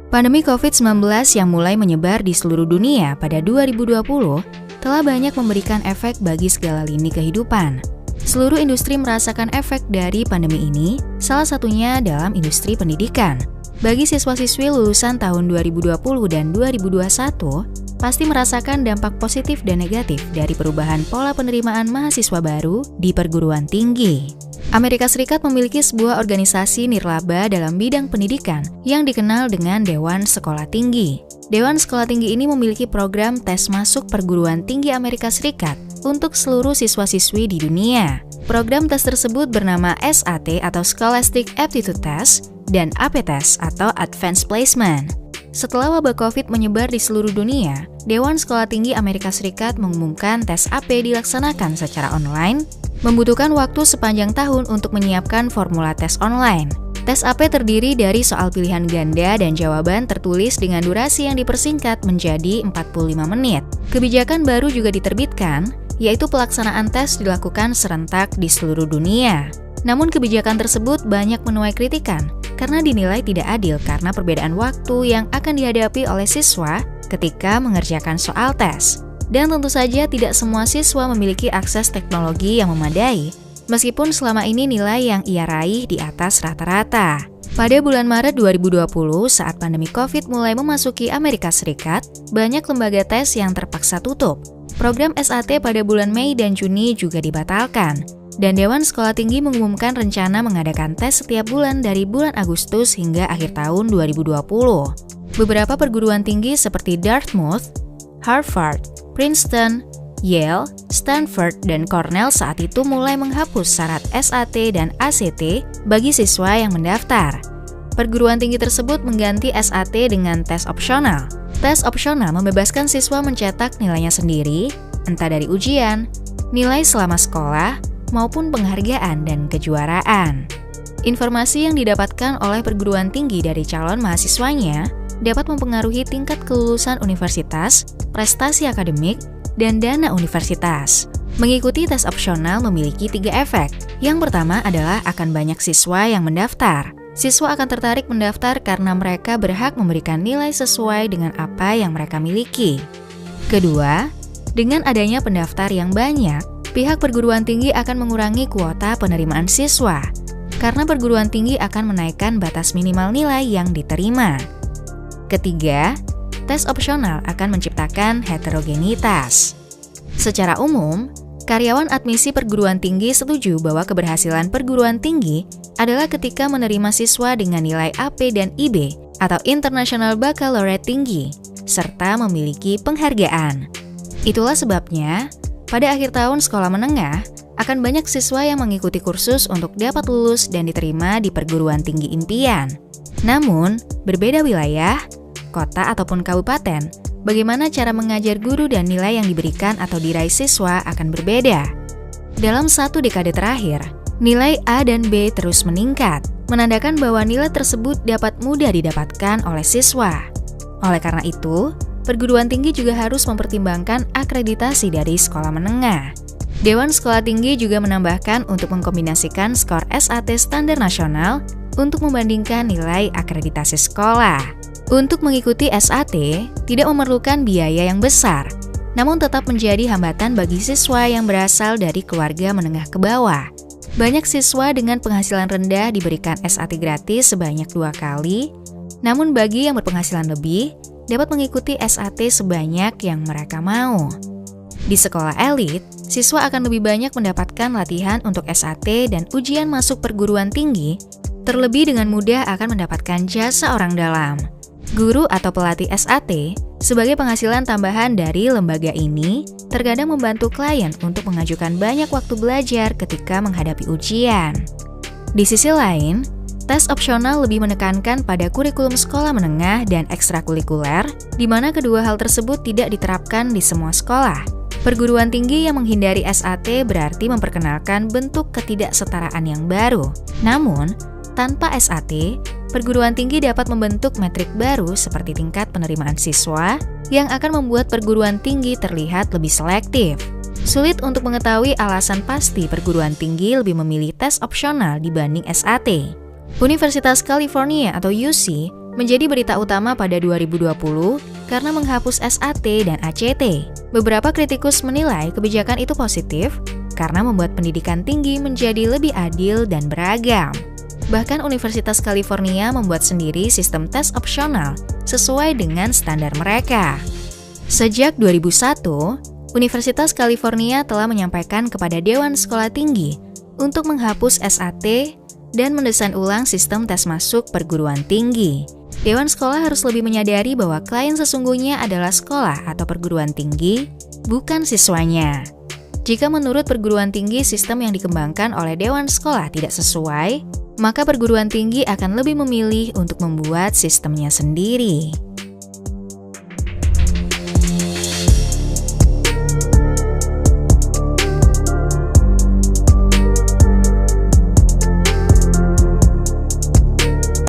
Pandemi COVID-19 yang mulai menyebar di seluruh dunia pada 2020 telah banyak memberikan efek bagi segala lini kehidupan. Seluruh industri merasakan efek dari pandemi ini, salah satunya dalam industri pendidikan. Bagi siswa-siswi lulusan tahun 2020 dan 2021, pasti merasakan dampak positif dan negatif dari perubahan pola penerimaan mahasiswa baru di perguruan tinggi. Amerika Serikat memiliki sebuah organisasi nirlaba dalam bidang pendidikan yang dikenal dengan Dewan Sekolah Tinggi. Dewan Sekolah Tinggi ini memiliki program tes masuk perguruan tinggi Amerika Serikat untuk seluruh siswa-siswi di dunia. Program tes tersebut bernama SAT atau Scholastic Aptitude Test dan AP Test atau Advanced Placement. Setelah wabah COVID menyebar di seluruh dunia, Dewan Sekolah Tinggi Amerika Serikat mengumumkan tes AP dilaksanakan secara online, membutuhkan waktu sepanjang tahun untuk menyiapkan formula tes online. Tes AP terdiri dari soal pilihan ganda dan jawaban tertulis dengan durasi yang dipersingkat menjadi 45 menit. Kebijakan baru juga diterbitkan, yaitu pelaksanaan tes dilakukan serentak di seluruh dunia. Namun kebijakan tersebut banyak menuai kritikan karena dinilai tidak adil karena perbedaan waktu yang akan dihadapi oleh siswa ketika mengerjakan soal tes. Dan tentu saja tidak semua siswa memiliki akses teknologi yang memadai, meskipun selama ini nilai yang ia raih di atas rata-rata. Pada bulan Maret 2020, saat pandemi COVID mulai memasuki Amerika Serikat, banyak lembaga tes yang terpaksa tutup. Program SAT pada bulan Mei dan Juni juga dibatalkan, dan Dewan Sekolah Tinggi mengumumkan rencana mengadakan tes setiap bulan dari bulan Agustus hingga akhir tahun 2020. Beberapa perguruan tinggi seperti Dartmouth, Harvard, Princeton, Yale, Stanford, dan Cornell saat itu mulai menghapus syarat SAT dan ACT bagi siswa yang mendaftar. Perguruan tinggi tersebut mengganti SAT dengan tes opsional. Tes opsional membebaskan siswa mencetak nilainya sendiri, entah dari ujian, nilai selama sekolah, maupun penghargaan dan kejuaraan. Informasi yang didapatkan oleh perguruan tinggi dari calon mahasiswanya dapat mempengaruhi tingkat kelulusan universitas, prestasi akademik, dan dana universitas. Mengikuti tes opsional memiliki 3 efek. Yang pertama adalah akan banyak siswa yang mendaftar. Siswa akan tertarik mendaftar karena mereka berhak memberikan nilai sesuai dengan apa yang mereka miliki. Kedua, dengan adanya pendaftar yang banyak, pihak perguruan tinggi akan mengurangi kuota penerimaan siswa, karena perguruan tinggi akan menaikkan batas minimal nilai yang diterima. Ketiga, tes opsional akan menciptakan heterogenitas. Secara umum, karyawan admisi perguruan tinggi setuju bahwa keberhasilan perguruan tinggi adalah ketika menerima siswa dengan nilai AP dan IB atau International Baccalaureate tinggi, serta memiliki penghargaan. Itulah sebabnya, pada akhir tahun sekolah menengah, akan banyak siswa yang mengikuti kursus untuk dapat lulus dan diterima di perguruan tinggi impian. Namun, berbeda wilayah, kota ataupun kabupaten, bagaimana cara mengajar guru dan nilai yang diberikan atau diraih siswa akan berbeda. Dalam 1 dekade terakhir, nilai A dan B terus meningkat, menandakan bahwa nilai tersebut dapat mudah didapatkan oleh siswa. Oleh karena itu, perguruan tinggi juga harus mempertimbangkan akreditasi dari sekolah menengah. Dewan Sekolah Tinggi juga menambahkan untuk mengkombinasikan skor SAT standar nasional untuk membandingkan nilai akreditasi sekolah. Untuk mengikuti SAT, tidak memerlukan biaya yang besar, namun tetap menjadi hambatan bagi siswa yang berasal dari keluarga menengah ke bawah. Banyak siswa dengan penghasilan rendah diberikan SAT gratis sebanyak 2 kali, namun bagi yang berpenghasilan lebih, dapat mengikuti SAT sebanyak yang mereka mau. Di sekolah elit, siswa akan lebih banyak mendapatkan latihan untuk SAT dan ujian masuk perguruan tinggi, terlebih dengan mudah akan mendapatkan jasa orang dalam. Guru atau pelatih SAT sebagai penghasilan tambahan dari lembaga ini terkadang membantu klien untuk mengajukan banyak waktu belajar ketika menghadapi ujian. Di sisi lain, tes opsional lebih menekankan pada kurikulum sekolah menengah dan ekstrakurikuler, di mana kedua hal tersebut tidak diterapkan di semua sekolah. Perguruan tinggi yang menghindari SAT berarti memperkenalkan bentuk ketidaksetaraan yang baru. Namun, tanpa SAT, perguruan tinggi dapat membentuk metrik baru seperti tingkat penerimaan siswa yang akan membuat perguruan tinggi terlihat lebih selektif. Sulit untuk mengetahui alasan pasti perguruan tinggi lebih memilih tes opsional dibanding SAT. Universitas California atau UC menjadi berita utama pada 2020 karena menghapus SAT dan ACT. Beberapa kritikus menilai kebijakan itu positif karena membuat pendidikan tinggi menjadi lebih adil dan beragam. Bahkan Universitas California membuat sendiri sistem tes opsional sesuai dengan standar mereka. Sejak 2001, Universitas California telah menyampaikan kepada Dewan Sekolah Tinggi untuk menghapus SAT dan mendesain ulang sistem tes masuk perguruan tinggi. Dewan sekolah harus lebih menyadari bahwa klien sesungguhnya adalah sekolah atau perguruan tinggi, bukan siswanya. Jika menurut perguruan tinggi sistem yang dikembangkan oleh Dewan Sekolah tidak sesuai, maka perguruan tinggi akan lebih memilih untuk membuat sistemnya sendiri.